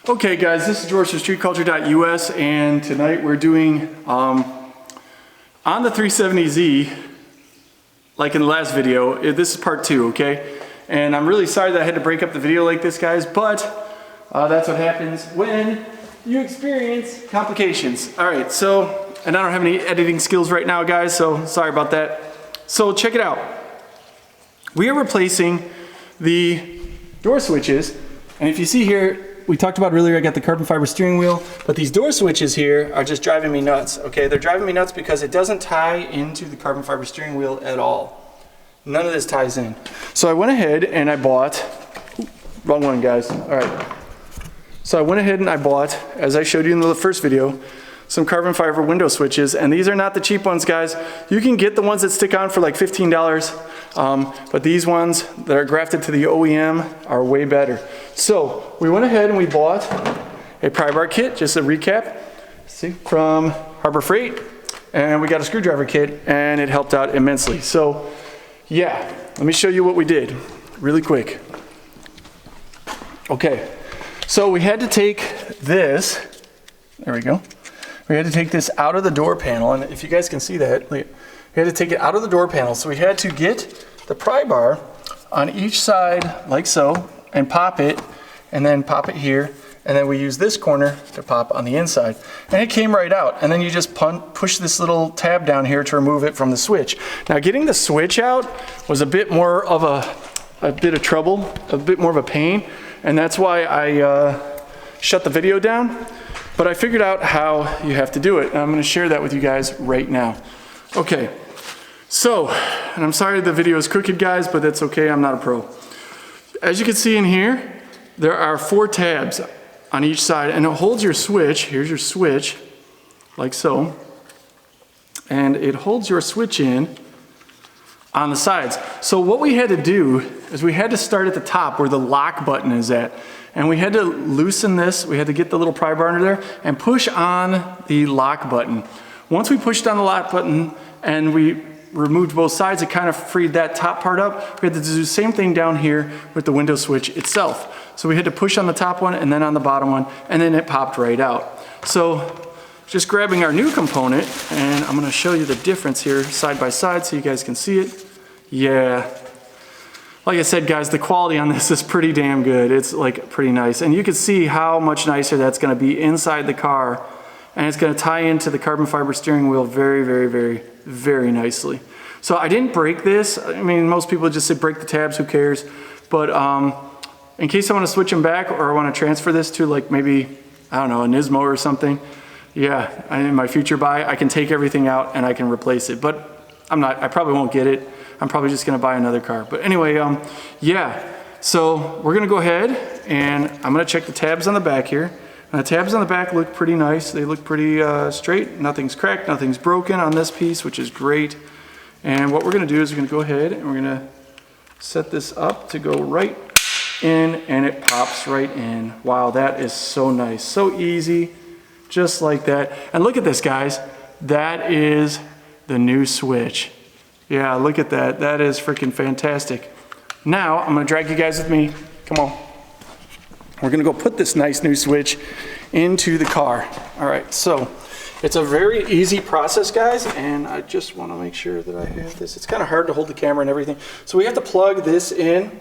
Okay guys, this is George from StreetCulture.US, and tonight we're doing on the 370Z, like in the last video. This is part 2, okay? And I'm really sorry that I had to break up the video like this, guys, but that's what happens when you experience complications. Alright, so, and I don't have any editing skills right now, guys, so sorry about that. So check it out. We are replacing the door switches, and if you see here, we talked about earlier, I got the carbon fiber steering wheel, but these door switches here are just driving me nuts, okay? They're driving me nuts because it doesn't tie into the carbon fiber steering wheel at all. None of this ties in. So I went ahead and I bought, wrong one guys, all right. So I went ahead and I bought, as I showed you in the first video, some carbon fiber window switches, and these are not the cheap ones, guys. You can get the ones that stick on for like $15, but these ones that are grafted to the OEM are way better. So we went ahead and we bought a pry bar kit, just a recap, see, from Harbor Freight, and we got a screwdriver kit, and it helped out immensely. So yeah, let me show you what we did really quick. Okay, so we had to take this, there we go. We had to take this out of the door panel, and if you guys can see that, we had to take it out of the door panel. So we had to get the pry bar on each side like so, and pop it, and then pop it here, and then we use this corner to pop on the inside. And it came right out, and then you just push this little tab down here to remove it from the switch. Now getting the switch out was a bit more of a bit of trouble, a bit more of a pain, and that's why I shut the video down. But I figured out how you have to do it, and I'm going to share that with you guys right now. Okay, so, and I'm sorry the video is crooked, guys, but that's okay, I'm not a pro. As you can see in here, there are 4 tabs on each side, and it holds your switch. Here's your switch, like so, and it holds your switch in on the sides. So what we had to do is we had to start at the top where the lock button is at. And we had to loosen this, we had to get the little pry bar under there and push on the lock button. Once we pushed on the lock button and we removed both sides, it kind of freed that top part up. We had to do the same thing down here with the window switch itself. So we had to push on the top one and then on the bottom one, and then it popped right out. So just grabbing our new component, and I'm gonna show you the difference here side by side so you guys can see it. Yeah. Like I said, guys, the quality on this is pretty damn good. It's like pretty nice. And you can see how much nicer that's gonna be inside the car. And it's gonna tie into the carbon fiber steering wheel very, very, very, very nicely. So I didn't break this. I mean, most people just say break the tabs, who cares? But in case I wanna switch them back or I wanna transfer this to like maybe, I don't know, a Nismo or something, yeah, in my future buy, I can take everything out and I can replace it. But I probably won't get it. I'm probably just gonna buy another car. But anyway, yeah. So we're gonna go ahead and I'm gonna check the tabs on the back here. And the tabs on the back look pretty nice. They look pretty straight. Nothing's cracked, nothing's broken on this piece, which is great. And what we're gonna do is we're gonna go ahead and we're gonna set this up to go right in, and it pops right in. Wow, that is so nice. So easy, just like that. And look at this, guys. That is the new switch. Yeah, look at that. That is freaking fantastic. Now, I'm gonna drag you guys with me. Come on. We're gonna go put this nice new switch into the car. All right, so it's a very easy process, guys, and I just wanna make sure that I have this. It's kinda hard to hold the camera and everything. So we have to plug this in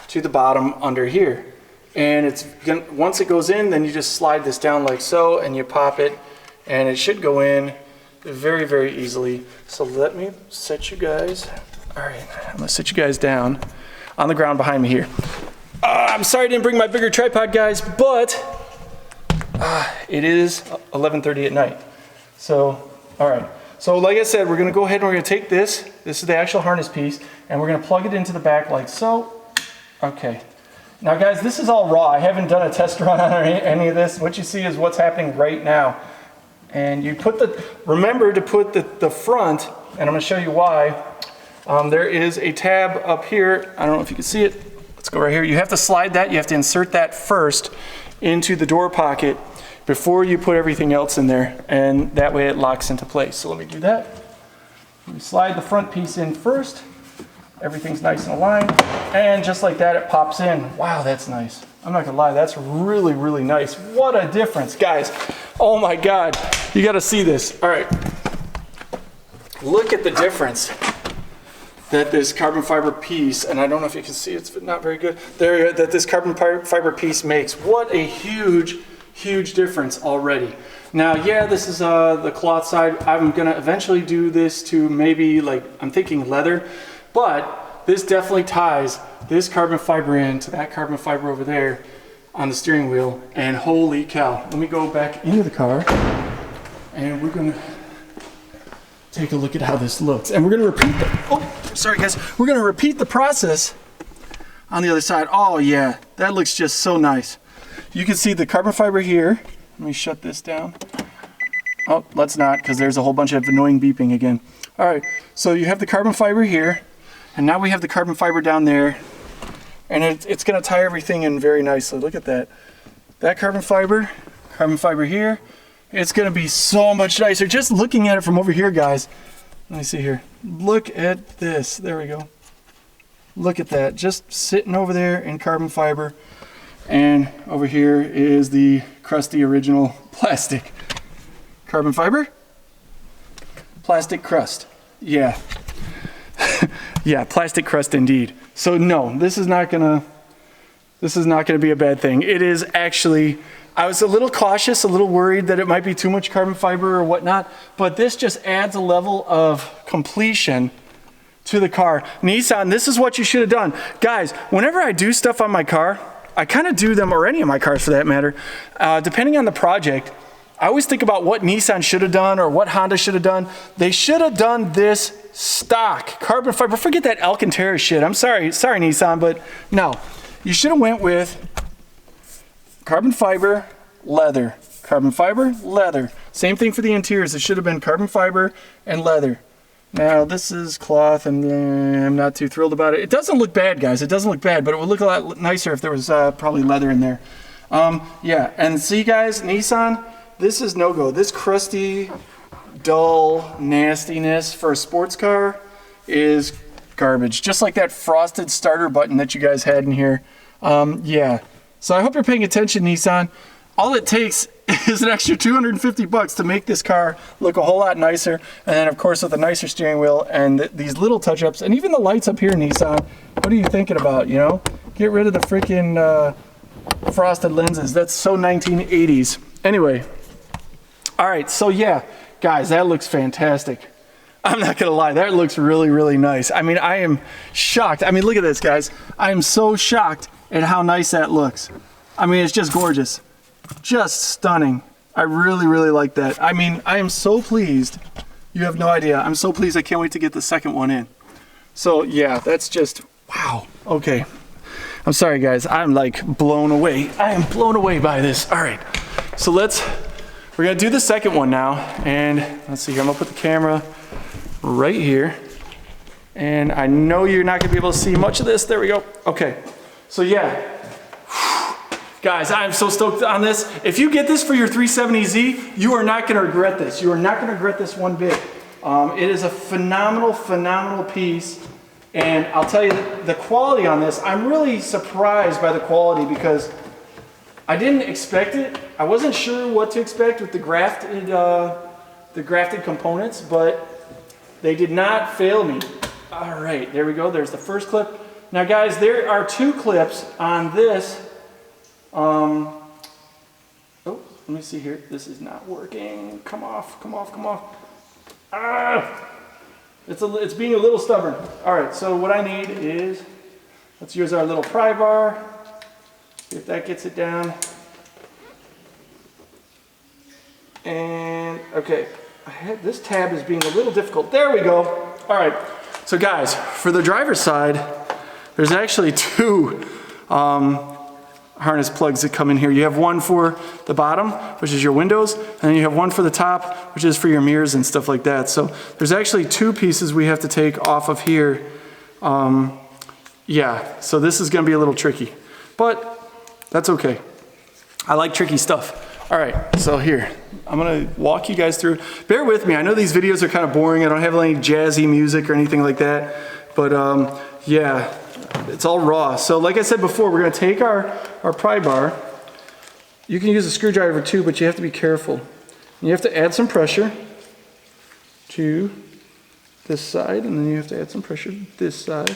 to the bottom under here. And it's gonna, once it goes in, then you just slide this down like so, and you pop it, and it should go in very, very easily. So let me set you guys, all right, I'm gonna sit you guys down on the ground behind me here. I'm sorry I didn't bring my bigger tripod, guys, but it is 11:30 at night. So, all right. So like I said, we're gonna go ahead and we're gonna take this is the actual harness piece, and we're gonna plug it into the back like so. Okay. Now guys, this is all raw. I haven't done a test run on any of this. What you see is what's happening right now. And you remember to put the front, and I'm gonna show you why. There is a tab up here. I don't know if you can see it. Let's go right here. You have to slide that, you have to insert that first into the door pocket before you put everything else in there, and that way it locks into place. So let me do that. Let me slide the front piece in first. Everything's nice and aligned, and just like that, it pops in. Wow, that's nice. I'm not gonna lie, that's really, really nice. What a difference, guys. Oh my God, you gotta see this. All right, look at the difference that this carbon fiber piece, and I don't know if you can see, it's not very good, there, that this carbon fiber piece makes. What a huge, huge difference already. Now, yeah, this is the cloth side. I'm gonna eventually do this to maybe, like, I'm thinking leather, but this definitely ties this carbon fiber in to that carbon fiber over there on the steering wheel, and holy cow. Let me go back into the car, and we're gonna take a look at how this looks. And we're gonna repeat the, oh, sorry guys. We're gonna repeat the process on the other side. Oh yeah, that looks just so nice. You can see the carbon fiber here. Let me shut this down. Oh, let's not, because there's a whole bunch of annoying beeping again. All right, so you have the carbon fiber here, and now we have the carbon fiber down there, and it's gonna tie everything in very nicely. Look at that. That carbon fiber here, it's gonna be so much nicer. Just looking at it from over here, guys. Let me see here. Look at this, there we go. Look at that, just sitting over there in carbon fiber. And over here is the crusty original plastic. Carbon fiber, plastic crust. Yeah. Yeah, plastic crust indeed. So no, this is not gonna be a bad thing. It is actually, I was a little cautious, a little worried that it might be too much carbon fiber or whatnot, but this just adds a level of completion to the car. Nissan, this is what you should have done. Guys, whenever I do stuff on my car, I kind of do them, or any of my cars for that matter, depending on the project, I always think about what Nissan should have done or what Honda should have done. They should have done this stock carbon fiber. Forget that Alcantara shit. I'm sorry Nissan, but no. You should have went with carbon fiber, leather. Carbon fiber, leather. Same thing for the interiors. It should have been carbon fiber and leather. Now this is cloth, and I'm not too thrilled about it. It doesn't look bad, guys. It doesn't look bad, but it would look a lot nicer if there was probably leather in there. Yeah, and see guys, Nissan, this is no-go. This crusty, dull nastiness for a sports car is garbage. Just like that frosted starter button that you guys had in here. Yeah, so I hope you're paying attention, Nissan. All it takes is an extra $250 to make this car look a whole lot nicer, and then of course with a nicer steering wheel and these little touch-ups, and even the lights up here, Nissan. What are you thinking about, you know? Get rid of the freaking frosted lenses. That's so 1980s. Anyway, all right, so yeah, guys, that looks fantastic. I'm not gonna lie, that looks really, really nice. I mean, I am shocked. I mean, look at this, guys. I am so shocked at how nice that looks. I mean, it's just gorgeous. Just stunning. I really, really like that. I mean, I am so pleased. You have no idea. I'm so pleased. I can't wait to get the second one in. So yeah, that's just, wow. Okay. I'm sorry, guys. I'm like blown away. I am blown away by this. All right. So we're gonna do the second one now. And let's see here. I'm gonna put the camera right here. And I know you're not gonna be able to see much of this. There we go. Okay. So yeah. Guys, I'm so stoked on this. If you get this for your 370Z, you are not gonna regret this. You are not gonna regret this one bit. It is a phenomenal, phenomenal piece. And I'll tell you the quality on this, I'm really surprised by the quality because I didn't expect it. I wasn't sure what to expect with the grafted components, but they did not fail me. All right, there we go. There's the first clip. Now guys, there are two clips on this. Oh, let me see here. This is not working. Come off, come off, come off. Ah! It's being a little stubborn. All right, so what I need is, let's use our little pry bar. See if that gets it down. And, okay, this tab is being a little difficult. There we go. All right, so guys, for the driver's side, there's actually two harness plugs that come in here. You have one for the bottom, which is your windows, and then you have one for the top, which is for your mirrors and stuff like that. So there's actually two pieces we have to take off of here. Yeah, so this is gonna be a little tricky, but that's okay. I like tricky stuff. All right, so here, I'm gonna walk you guys through. Bear with me, I know these videos are kind of boring. I don't have any jazzy music or anything like that, but yeah, it's all raw. So like I said before, we're gonna take our pry bar. You can use a screwdriver too, but you have to be careful. And you have to add some pressure to this side, and then you have to add some pressure to this side.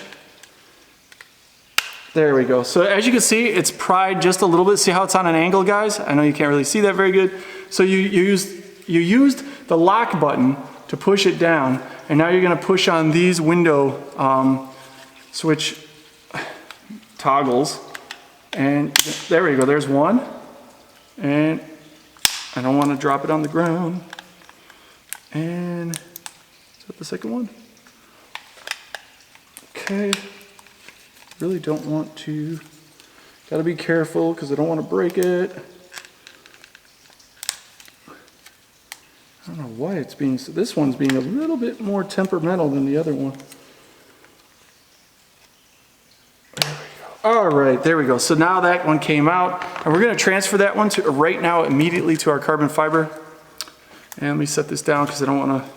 There we go. So as you can see, it's pried just a little bit. See how it's on an angle, guys? I know you can't really see that very good. So you used the lock button to push it down, and now you're gonna push on these window switch toggles, and there we go, there's one, and I don't want to drop it on the ground, and is that the second one? Okay, really don't want to, gotta be careful because I don't want to break it. I don't know why it's being, this one's being a little bit more temperamental than the other one. There we go. All right, there we go. So now that one came out, and we're gonna transfer that one to right now immediately to our carbon fiber. And let me set this down because I don't wanna,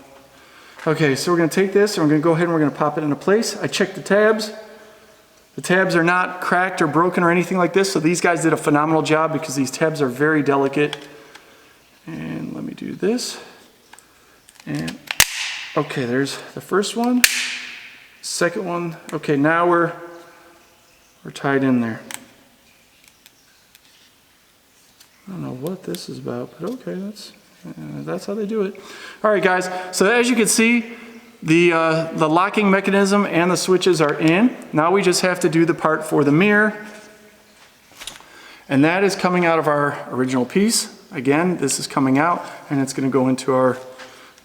okay, so we're gonna take this and we're gonna go ahead and we're gonna pop it into place. I checked the tabs. The tabs are not cracked or broken or anything like this, so these guys did a phenomenal job because these tabs are very delicate. And let me do this. And okay, there's the first one, second one. Okay, now we're tied in there. I don't know what this is about, but okay, that's how they do it. All right, guys. So as you can see, the locking mechanism and the switches are in. Now we just have to do the part for the mirror, and that is coming out of our original piece. Again, this is coming out, and it's going to go into our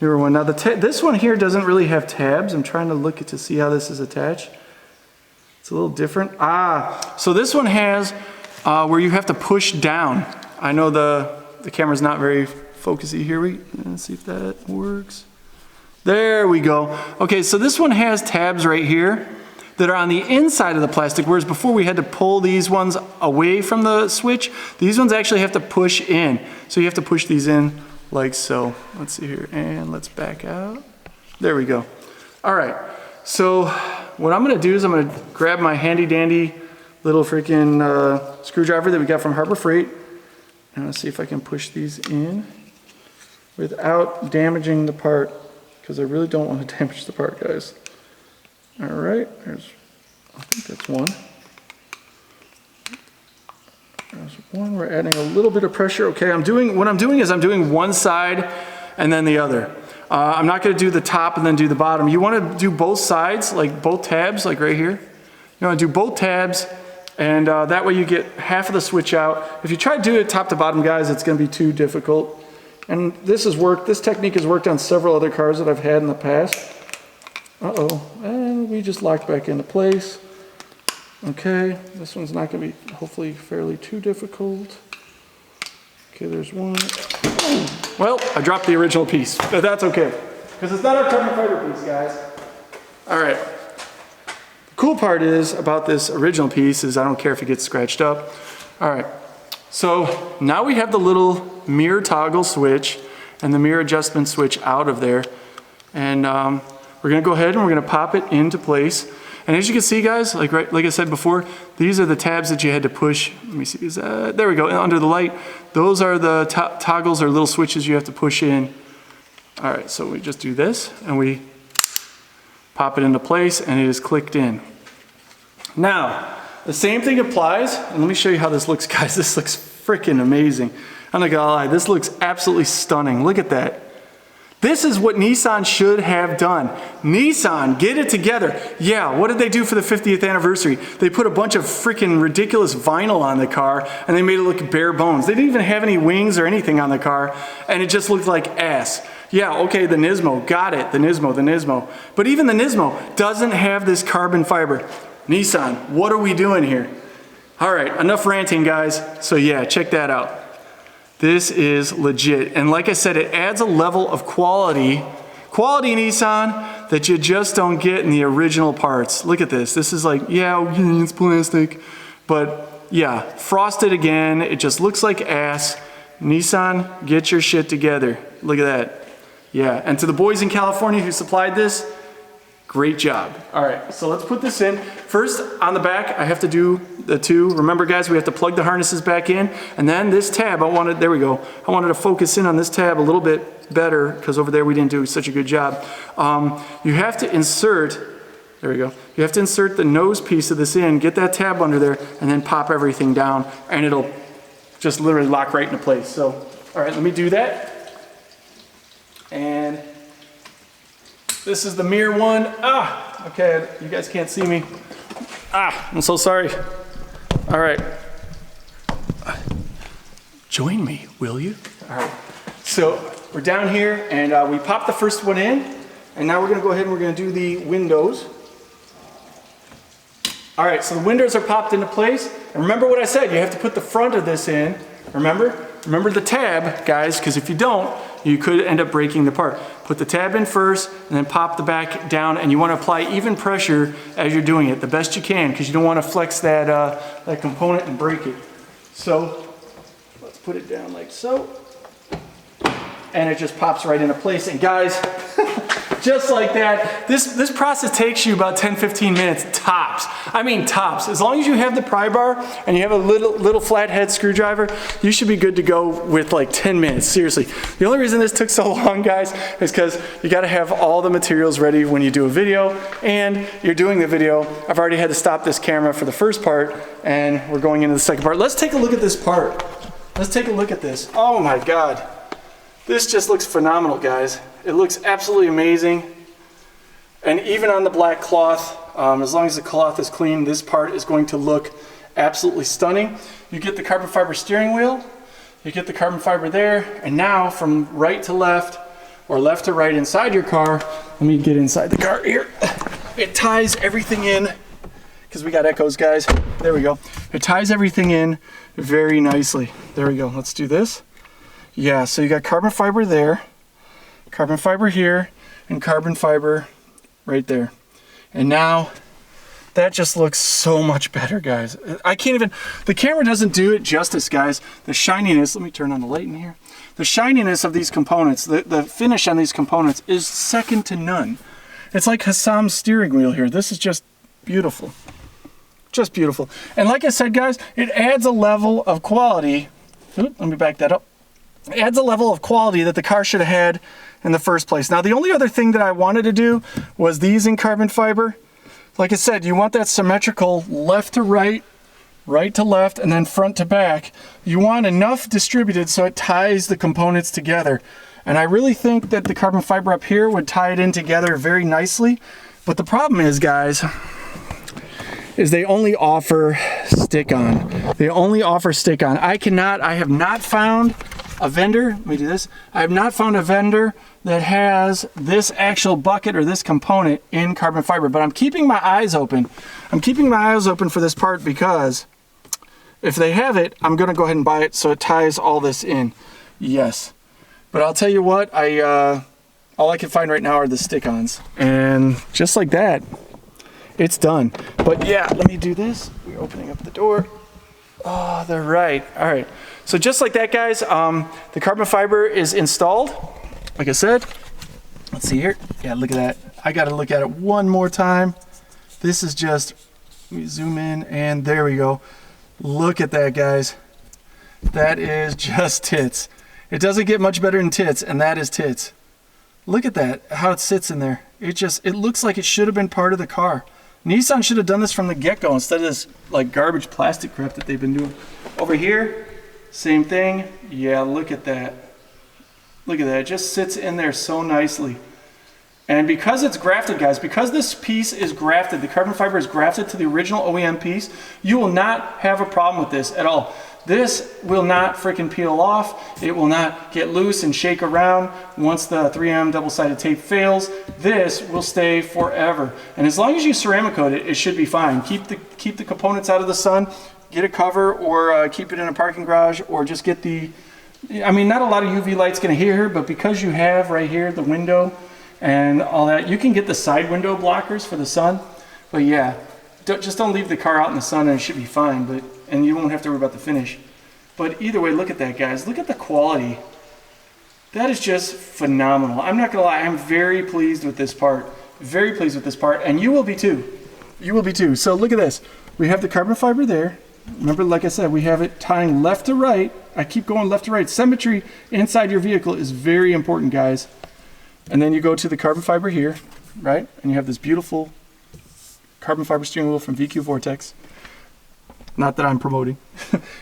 newer one. Now this one here doesn't really have tabs. I'm trying to look to see how this is attached. It's a little different. So this one has where you have to push down. I know the camera's not very focusy here. Let's see if that works. There we go. Okay, so this one has tabs right here that are on the inside of the plastic, whereas before we had to pull these ones away from the switch. These ones actually have to push in. So you have to push these in like so. Let's see here, and let's back out. There we go. All right, so what I'm gonna do is I'm gonna grab my handy dandy little freaking screwdriver that we got from Harbor Freight, and let's see if I can push these in without damaging the part, because I really don't want to damage the part, guys. All right, I think that's one. There's one. We're adding a little bit of pressure. Okay, what I'm doing is I'm doing one side and then the other. I'm not going to do the top and then do the bottom. You want to do both sides, like both tabs, like right here. You want to do both tabs, and that way you get half of the switch out. If you try to do it top to bottom, guys, it's going to be too difficult. And this technique has worked on several other cars that I've had in the past. Uh-oh, and we just locked back into place. Okay, this one's not going to be, hopefully, fairly too difficult. Okay, there's one. Well, I dropped the original piece, but that's okay, because it's not our carbon fiber piece, guys. All right. The cool part is about this original piece is I don't care if it gets scratched up. All right, so now we have the little mirror toggle switch and the mirror adjustment switch out of there, and we're going to go ahead and we're going to pop it into place. And as you can see, guys, like I said before, these are the tabs that you had to push. Let me see, there we go, under the light. Those are the toggles or little switches you have to push in. All right, so we just do this and we pop it into place and it is clicked in. Now, the same thing applies, and let me show you how this looks, guys. This looks freaking amazing. I'm not gonna lie, this looks absolutely stunning. Look at that. This is what Nissan should have done. Nissan, get it together. Yeah, what did they do for the 50th anniversary? They put a bunch of freaking ridiculous vinyl on the car and they made it look bare bones. They didn't even have any wings or anything on the car, and it just looked like ass. Yeah, okay, the Nismo, got it, the Nismo. But even the Nismo doesn't have this carbon fiber. Nissan, what are we doing here? All right, enough ranting, guys. So yeah, check that out. This is legit, and like I said, it adds a level of quality Nissan that you just don't get in the original parts. Look at this. This is like, yeah, it's plastic, but yeah, frosted again. It just looks like ass. Nissan, get your shit together. Look at that. Yeah, and to the boys in California who supplied this, Great job. All right, so let's put this in. First, on the back, I have to do the two. Remember guys, we have to plug the harnesses back in, and then this tab, there we go. I wanted to focus in on this tab a little bit better, because over there we didn't do such a good job. You have to insert, there we go. You have to insert the nose piece of this in, get that tab under there, and then pop everything down, and it'll just literally lock right into place. So, all right, let me do that. And this is the mirror one. Ah, okay, you guys can't see me. Ah, I'm so sorry. All right. Join me, will you? All right. So we're down here, and we popped the first one in, and now we're gonna go ahead and we're gonna do the windows. All right, so the windows are popped into place. And remember what I said, you have to put the front of this in. Remember? Remember the tab, guys, because if you don't, you could end up breaking the part. Put the tab in first, and then pop the back down, and you want to apply even pressure as you're doing it, the best you can, because you don't want to flex that, that component and break it. So, let's put it down like so. And it just pops right into place. And guys, just like that, this process takes you about 10-15 minutes tops. I mean tops. As long as you have the pry bar and you have a little flathead screwdriver, you should be good to go with like 10 minutes, seriously. The only reason this took so long, guys, is because you gotta have all the materials ready when you do a video, and you're doing the video. I've already had to stop this camera for the first part, and we're going into the second part. Let's take a look at this part. Let's take a look at this. Oh my God. This just looks phenomenal, guys. It looks absolutely amazing. And even on the black cloth, as long as the cloth is clean, this part is going to look absolutely stunning. You get the carbon fiber steering wheel, you get the carbon fiber there, and now from right to left, or left to right inside your car, let me get inside the car here. It ties everything in, because we got echoes, guys. There we go. It ties everything in very nicely. There we go. Let's do this. Yeah, so you got carbon fiber there, carbon fiber here, and carbon fiber right there. And now that just looks so much better, guys. I can't even, the camera doesn't do it justice, guys. The shininess, let me turn on the light in here. The shininess of these components, the finish on these components is second to none. It's like Hassam's steering wheel here. This is just beautiful. Just beautiful. And like I said, guys, it adds a level of quality. Let me back that up. It adds a level of quality that the car should have had in the first place. Now, the only other thing that I wanted to do was these in carbon fiber. Like I said, you want that symmetrical left to right, right to left, and then front to back. You want enough distributed so it ties the components together. And I really think that the carbon fiber up here would tie it in together very nicely. But the problem is, guys, is they only offer stick-on. They only offer stick-on. I have not found a vendor, let me do this. I have not found a vendor that has this actual bucket or this component in carbon fiber, but I'm keeping my eyes open. I'm keeping my eyes open for this part because if they have it, I'm gonna go ahead and buy it so it ties all this in. Yes. But I'll tell you what, all I can find right now are the stick-ons. And just like that, it's done. But yeah, let me do this. We're opening up the door. Oh, they're right. All right. So just like that, guys, the carbon fiber is installed. Like I said, let's see here. Yeah, look at that. I got to look at it one more time. This is just, let me zoom in, and there we go. Look at that, guys. That is just tits. It doesn't get much better than tits, and that is tits. Look at that, how it sits in there. It looks like it should have been part of the car. Nissan should have done this from the get-go instead of this like garbage plastic crap that they've been doing. Over here, same thing. Yeah, look at that. Look at that, it just sits in there so nicely. And because it's grafted, guys, because this piece is grafted, the carbon fiber is grafted to the original OEM piece, you will not have a problem with this at all. This will not freaking peel off. It will not get loose and shake around once the 3M double-sided tape fails. This will stay forever. And as long as you ceramic coat it, it should be fine. Keep the components out of the sun, get a cover, or keep it in a parking garage, or just get the, I mean, not a lot of UV light's gonna hit here, but because you have right here the window and all that, you can get the side window blockers for the sun. But yeah, just don't leave the car out in the sun and it should be fine, and you won't have to worry about the finish. But either way, look at that, guys. Look at the quality. That is just phenomenal. I'm not gonna lie, I'm very pleased with this part. very pleased with this part, and you will be too. You will be too. So look at this. We have the carbon fiber there. Remember, like I said, we have it tying left to right. I keep going left to right. Symmetry inside your vehicle is very important, guys. And then you go to the carbon fiber here, right? And you have this beautiful carbon fiber steering wheel from VQ Vortex. Not that I'm promoting.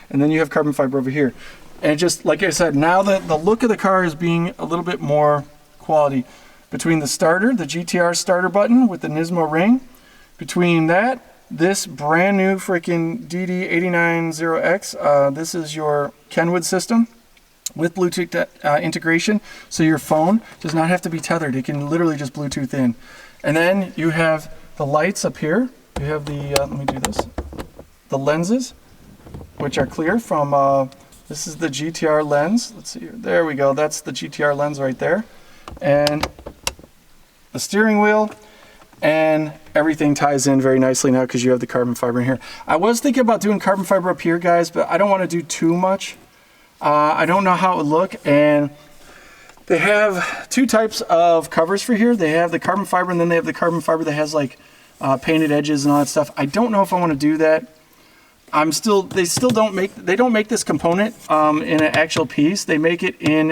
And then you have carbon fiber over here. And just like I said, now that the look of the car is being a little bit more quality. Between the starter, the GTR starter button with the Nismo ring, between that, this brand new freaking DD890X, this is your Kenwood system with Bluetooth integration. So your phone does not have to be tethered. It can literally just Bluetooth in. And then you have the lights up here. You have the, let me do this. The lenses, which are clear from, this is the GTR lens. Let's see here. There we go. That's the GTR lens right there. And the steering wheel, and everything ties in very nicely now because you have the carbon fiber in here. I was thinking about doing carbon fiber up here, guys, but I don't want to do too much. I don't know how it would look, and they have two types of covers for here. They have the carbon fiber, and then they have the carbon fiber that has like painted edges and all that stuff. I don't know if I want to do that. They don't make this component in an actual piece. They make it in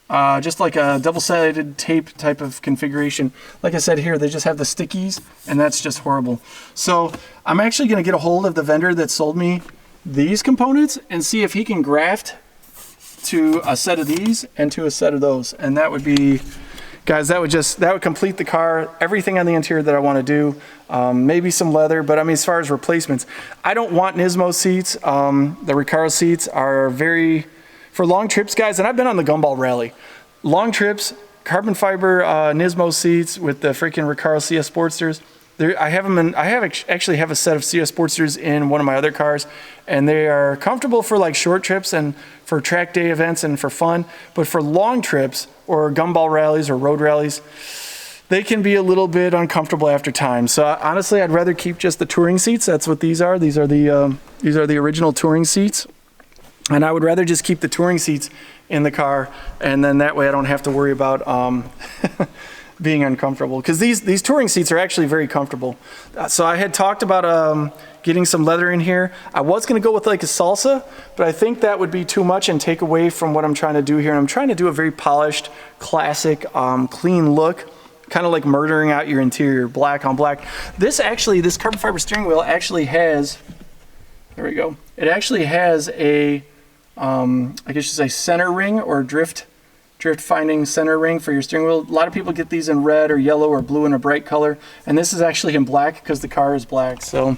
a, just like a double-sided tape type of configuration. Like I said here, they just have the stickies, and that's just horrible. So I'm actually going to get a hold of the vendor that sold me these components and see if he can graft to a set of these and to a set of those. And that would be, guys, that would complete the car, everything on the interior that I want to do. Maybe some leather, but I mean, as far as replacements, I don't want Nismo seats. The Recaro seats are very, for long trips, guys, and I've been on the Gumball Rally. Long trips, carbon fiber Nismo seats with the freaking Recaro CS Sportsters. I actually have a set of CS Sportsters in one of my other cars, and they are comfortable for like short trips and for track day events and for fun. But for long trips or Gumball rallies or road rallies, they can be a little bit uncomfortable after time. So honestly, I'd rather keep just the touring seats. That's what these are. These are the original touring seats. And I would rather just keep the touring seats in the car, and then that way I don't have to worry about being uncomfortable. Because these touring seats are actually very comfortable. So I had talked about getting some leather in here. I was going to go with like a salsa, but I think that would be too much and take away from what I'm trying to do here. And I'm trying to do a very polished, classic, clean look, kind of like murdering out your interior, black on black. This carbon fiber steering wheel actually has, there we go. It actually has a, I guess you say center ring or drift finding center ring for your steering wheel. A lot of people get these in red or yellow or blue in a bright color, and this is actually in black because the car is black. So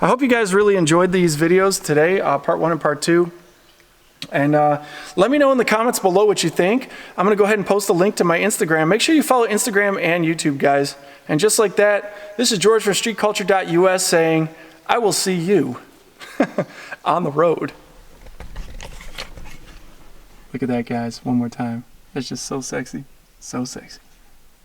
I hope you guys really enjoyed these videos today, part 1 and part 2. And let me know in the comments below what you think. I'm gonna go ahead and post a link to my Instagram. Make sure you follow Instagram and YouTube, guys. And just like that, this is George for StreetCulture.US saying, I will see you on the road. Look at that, guys, one more time. That's just so sexy, so sexy.